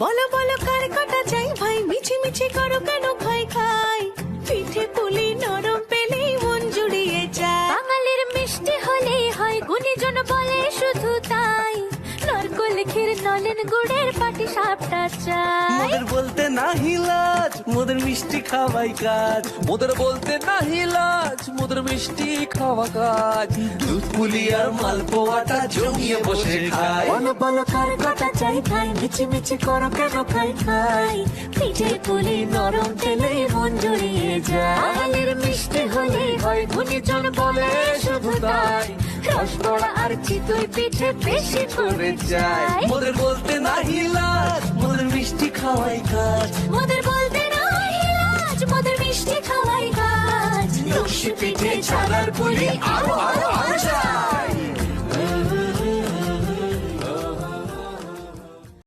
বলো বলো কার কাটা চাই ভাই, মিছি মিছি করো কেন খাই খাই, পিঠে পুলি নরম পেলেই মন জুড়িয়ে যায়। বাঙালির মিষ্টি হলেই হয়, গুণীজন বলে শুধু তাই, নারকোল ক্ষীর নলেন গুড়ের পাটি সাপটা চাই। মোদের বলতে নাহি লাজ, মোদের মিষ্টি খাওয়াই কাজ। মোদের বলতে নাহি লাজ, মোদের মিষ্টি খাওয়া কাজ। দুধ পুলি আর মালপোয়াটা জমিয়ে বসে খায়। বলো বলো কার কাটা চাই ভাই, মিছি মিছি করো কেন খাই খাই, পিঠে পুলি নরম পেলেই মন জুড়িয়ে যায়। বাঙালির মিষ্টি হলেই হয়, গুণীজন বলে শুধু তাই, রসবড়া আর চিতই পিঠে বেশি করে যায়। মোদের বলতে নাহি লাজ, মোদের মিষ্টি খাওয়াই কাজ। মোদের বলতে নাই লাজ, মোদের মিষ্টি খাওয়াই কাজ। নকশি পিঠে ছানার পুলি আরো আরো আরো চাই।